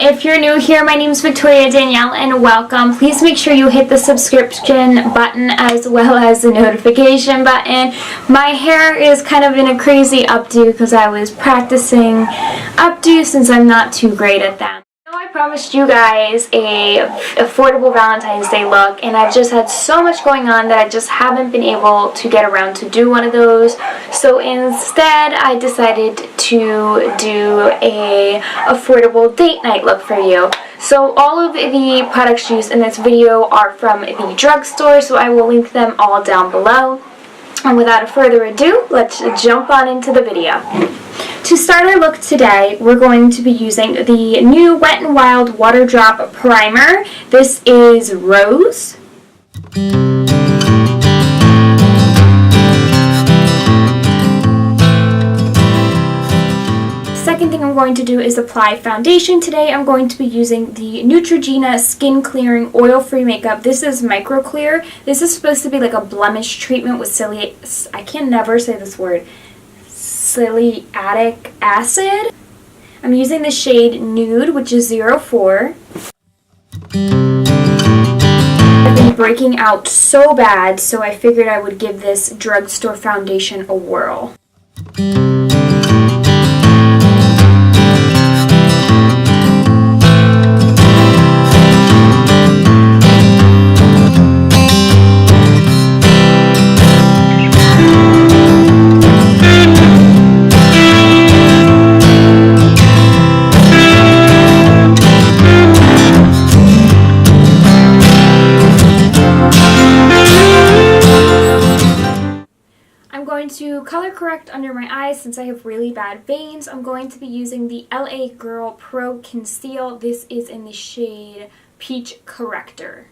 If you're new here, my name is Victoria Danielle and welcome. Please make sure you hit the subscription button as well as the notification button. My hair is kind of in a crazy updo because I was practicing updo since I'm not too great at them. I promised you guys a affordable Valentine's Day look, and I've just had so much going on that I just haven't been able to get around to do one of those. So instead, I decided to do a affordable date night look for you. So all of the products used in this video are from the drugstore, so I will link them all down below. And without further ado, let's jump on into the video. To start our look today, we're going to be using the new Wet n Wild Water Drop Primer. This is Rose. Second thing I'm going to do is apply foundation. Today I'm going to be using the Neutrogena Skin Clearing Oil-Free Makeup. This is Micro Clear. This is supposed to be like a blemish treatment with I can never say this word. Salicylic acid. I'm using the shade Nude, which is 04. I've been breaking out so bad, so I figured I would give this drugstore foundation a whirl. To color correct under my eyes, since I have really bad veins, I'm going to be using the LA Girl Pro Conceal. This is in the shade Peach Corrector.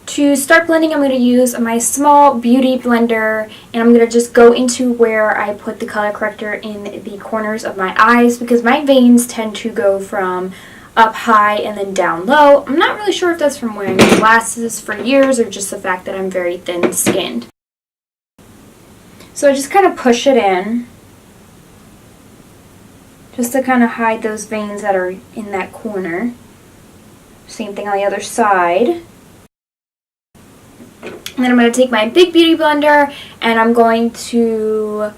To start blending, I'm going to use my small beauty blender, and I'm going to just go into where I put the color corrector in the corners of my eyes, because my veins tend to go from up high and then down low. I'm not really sure if that's from wearing glasses for years or just the fact that I'm very thin-skinned. So I just kind of push it in, just to kind of hide those veins that are in that corner. Same thing on the other side. And then I'm going to take my big beauty blender and I'm going to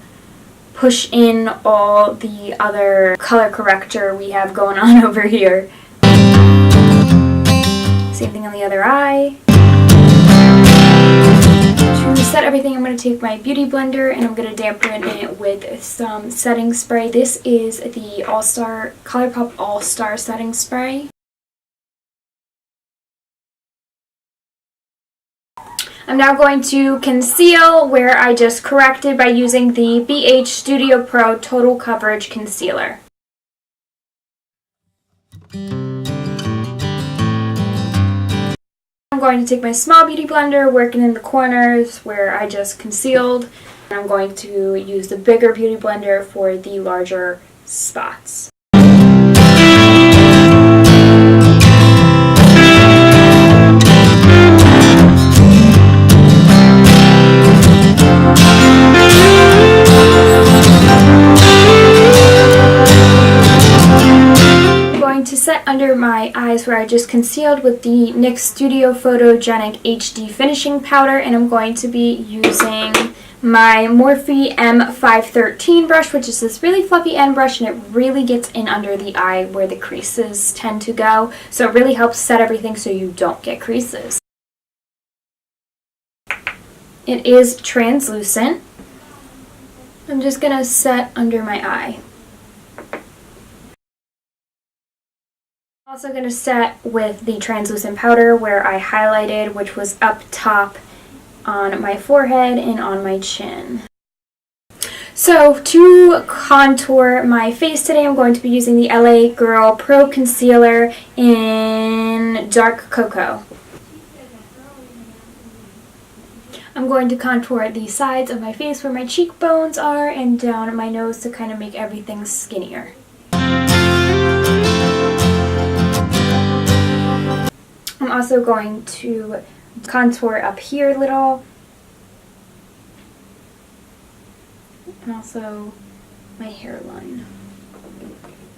push in all the other color corrector we have going on over here. Same thing on the other eye. To set everything, I'm going to take my beauty blender and I'm going to dampen it with some setting spray. This is the ColourPop All-Star Setting Spray. I'm now going to conceal where I just corrected by using the BH Studio Pro Total Coverage Concealer. I'm going to take my small beauty blender, working in the corners where I just concealed, and I'm going to use the bigger beauty blender for the larger spots. To set under my eyes where I just concealed with the NYX Studio Photogenic HD Finishing Powder, and I'm going to be using my Morphe M513 brush, which is this really fluffy end brush, and it really gets in under the eye where the creases tend to go, so it really helps set everything so you don't get creases. It is translucent. I'm just going to set under my eye. Also going to set with the translucent powder where I highlighted, which was up top on my forehead and on my chin. So to contour my face today, I'm going to be using the LA Girl Pro Concealer in Dark Cocoa. I'm going to contour the sides of my face where my cheekbones are and down my nose to kind of make everything skinnier. I'm also going to contour up here a little. And also my hairline.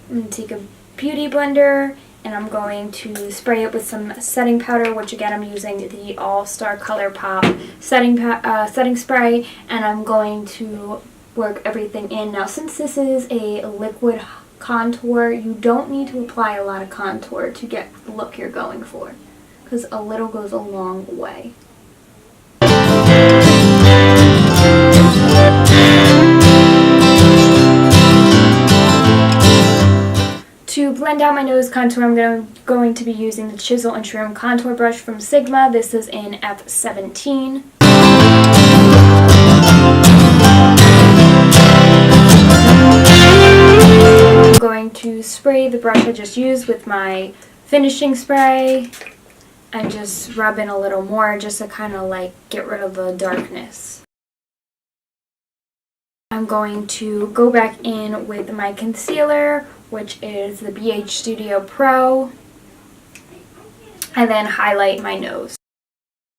I'm going to take a beauty blender and I'm going to spray it with some setting powder, which again I'm using the All Star ColourPop setting spray, and I'm going to work everything in. Now since this is a liquid contour, you don't need to apply a lot of contour to get the look you're going for, because a little goes a long way. To blend out my nose contour, I'm going to be using the Chisel and Trim contour brush from Sigma. This is in F17. I'm going to spray the brush I just used with my finishing spray and just rub in a little more just to kind of like get rid of the darkness. I'm going to go back in with my concealer, which is the BH Studio Pro, and then highlight my nose.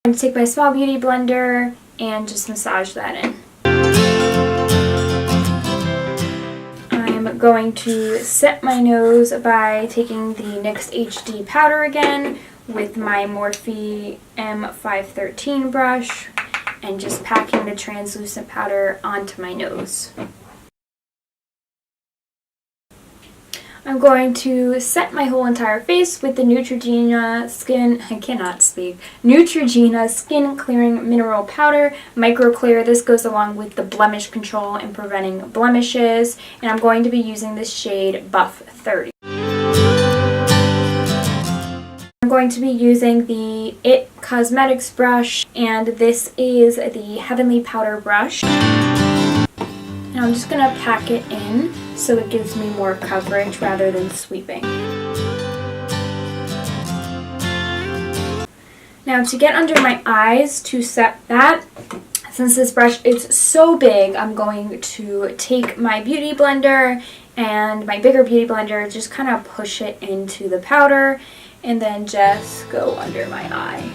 I'm going to take my small beauty blender and just massage that in. I'm going to set my nose by taking the NYX HD powder again with my Morphe M513 brush and just packing the translucent powder onto my nose. I'm going to set my whole entire face with the Neutrogena Skin Clearing Mineral Powder Micro Clear. This goes along with the blemish control and preventing blemishes, and I'm going to be using the shade Buff 30. I'm going to be using the IT Cosmetics brush, and this is the Heavenly Powder brush. And I'm just going to pack it in so it gives me more coverage rather than sweeping. Now to get under my eyes, to set that, since this brush is so big, I'm going to take my beauty blender and my bigger beauty blender, just kind of push it into the powder and then just go under my eye.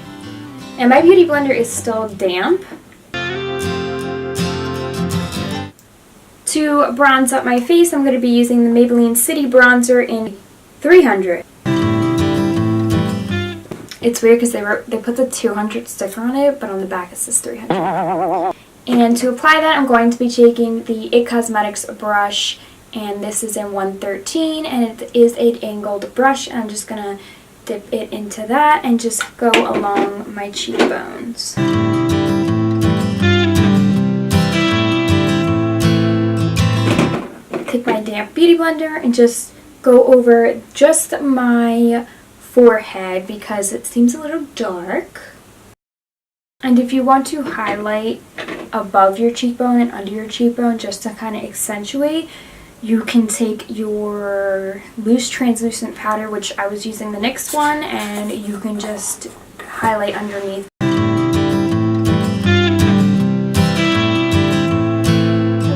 And my beauty blender is still damp. To bronze up my face, I'm going to be using the Maybelline City Bronzer in 300. It's weird because they put the 200 sticker on it, but on the back it says 300. And to apply that, I'm going to be taking the IT Cosmetics brush, and this is in 113, and it is an angled brush, and I'm just going to dip it into that and just go along my cheekbones. Take my damp beauty blender and just go over just my forehead because it seems a little dark. And if you want to highlight above your cheekbone and under your cheekbone just to kind of accentuate, you can take your loose translucent powder, which I was using the NYX one, and you can just highlight underneath.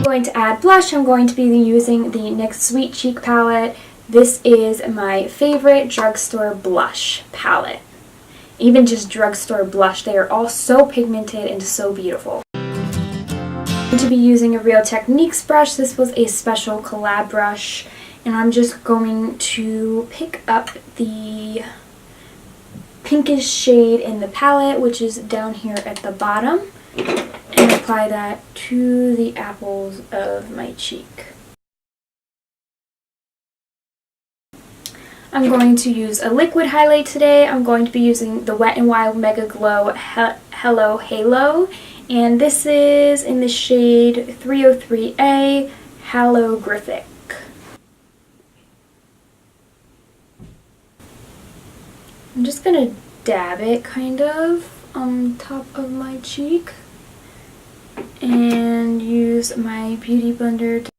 Going to add blush. I'm going to be using the NYX Sweet Cheek palette. This is my favorite drugstore blush palette. Even just drugstore blush, they are all so pigmented and so beautiful. I'm going to be using a Real Techniques brush. This was a special collab brush, and I'm just going to pick up the pinkish shade in the palette, which is down here at the bottom, and apply that to the apples of my cheek. I'm going to use a liquid highlight today. I'm going to be using the Wet n Wild Mega Glow Hello Halo, and this is in the shade 303A Holographic. I'm just going to dab it kind of on top of my cheek and use my beauty blender to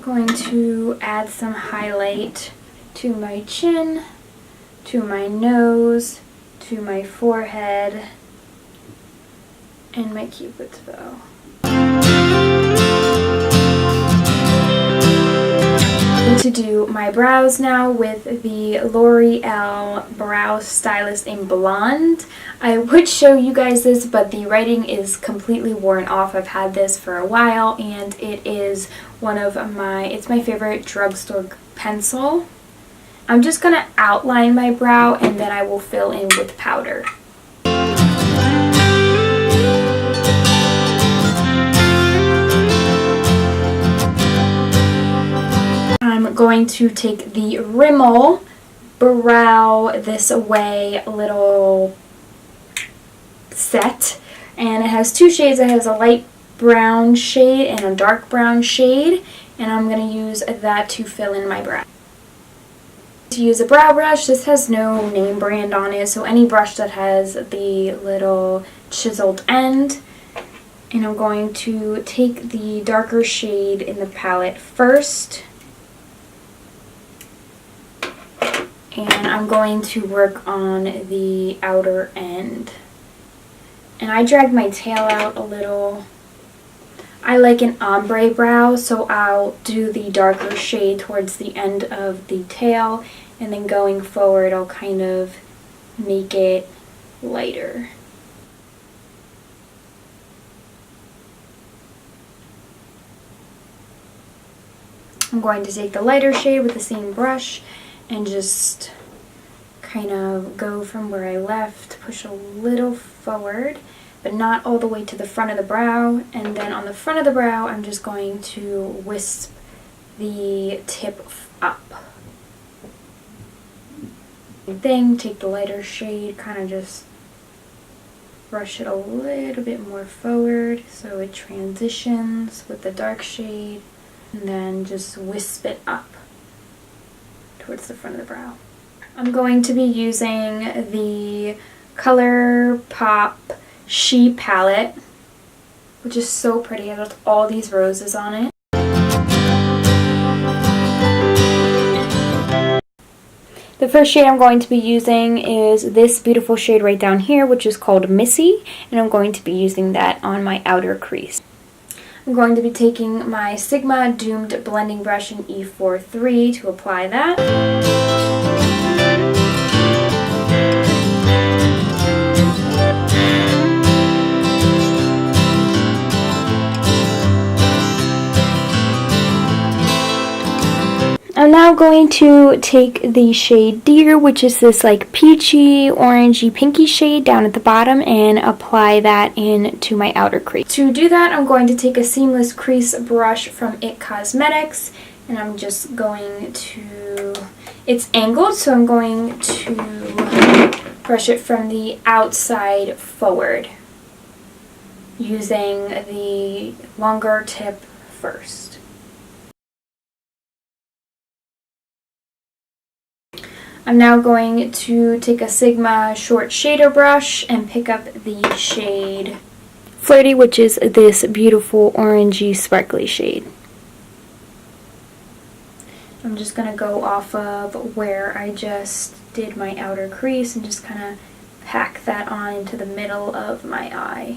going to add some highlight to my chin, to my nose, to my forehead, and my cupid's bow. To do my brows now with the L'Oreal Brow Stylist in Blonde. I would show you guys this, but the writing is completely worn off. I've had this for a while, and it is it's my favorite drugstore pencil. I'm just going to outline my brow, and then I will fill in with powder. I'm going to take the Rimmel Brow This Way little set, and it has two shades. It has a light brown shade and a dark brown shade, and I'm going to use that to fill in my brow. To use a brow brush, this has no name brand on it, so any brush that has the little chiseled end. And I'm going to take the darker shade in the palette first, and I'm going to work on the outer end. And I dragged my tail out a little. I like an ombre brow, so I'll do the darker shade towards the end of the tail, and then going forward I'll kind of make it lighter. I'm going to take the lighter shade with the same brush and just kind of go from where I left, push a little forward, but not all the way to the front of the brow. And then on the front of the brow, I'm just going to wisp the tip up. Same thing, take the lighter shade, kind of just brush it a little bit more forward so it transitions with the dark shade, and then just wisp it up towards the front of the brow. I'm going to be using the ColourPop She palette, which is so pretty. It has all these roses on it. The first shade I'm going to be using is this beautiful shade right down here, which is called Missy, and I'm going to be using that on my outer crease. I'm going to be taking my Sigma Doomed blending brush in E43 to apply that. I'm now going to take the shade Dear, which is this like peachy, orangey, pinky shade down at the bottom, and apply that into my outer crease. To do that, I'm going to take a seamless crease brush from IT Cosmetics, and I'm just going to, it's angled, so I'm going to brush it from the outside forward, using the longer tip first. I'm now going to take a Sigma short shader brush and pick up the shade Flirty, which is this beautiful orangey sparkly shade. I'm just going to go off of where I just did my outer crease and just kind of pack that on into the middle of my eye.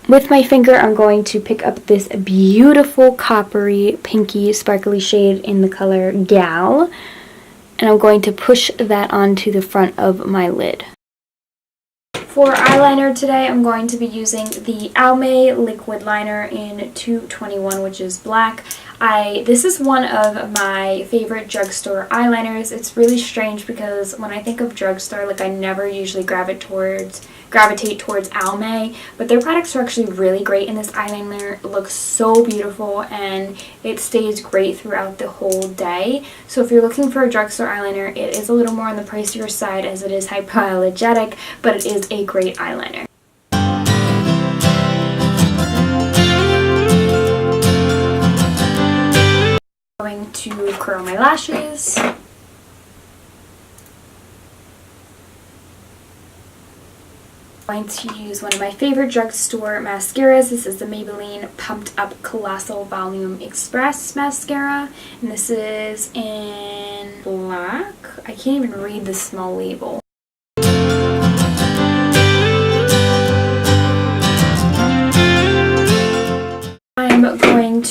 With my finger, I'm going to pick up this beautiful coppery, pinky, sparkly shade in the color Gal, and I'm going to push that onto the front of my lid. For eyeliner today, I'm going to be using the Almay liquid liner in 221, which is black. This is one of my favorite drugstore eyeliners. It's really strange because when I think of drugstore, like, I never usually gravitate towards Almay, but their products are actually really great, and this eyeliner looks so beautiful and it stays great throughout the whole day. So if you're looking for a drugstore eyeliner, it is a little more on the pricier side as it is hypoallergenic, but it is a great eyeliner. I'm going to curl my lashes. I'm going to use one of my favorite drugstore mascaras. This is the Maybelline Pumped Up Colossal Volume Express mascara, and this is in black. I can't even read the small label.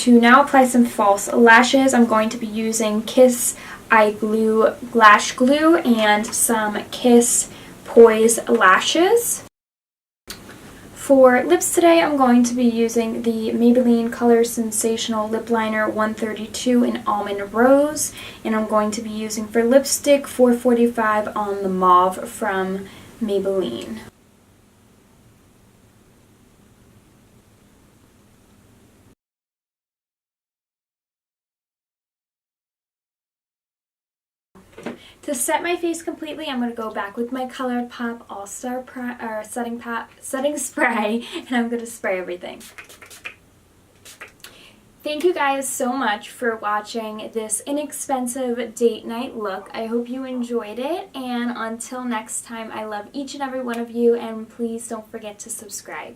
to now apply some false lashes. I'm going to be using Kiss Eye Glue Lash Glue and some Kiss Poise Lashes. For lips today, I'm going to be using the Maybelline Color Sensational Lip Liner 132 in Almond Rose, and I'm going to be using for lipstick 445 on the Mauve from Maybelline. To set my face completely, I'm going to go back with my ColourPop All-Star setting spray, and I'm going to spray everything. Thank you guys so much for watching this inexpensive date night look. I hope you enjoyed it, and until next time, I love each and every one of you, and please don't forget to subscribe.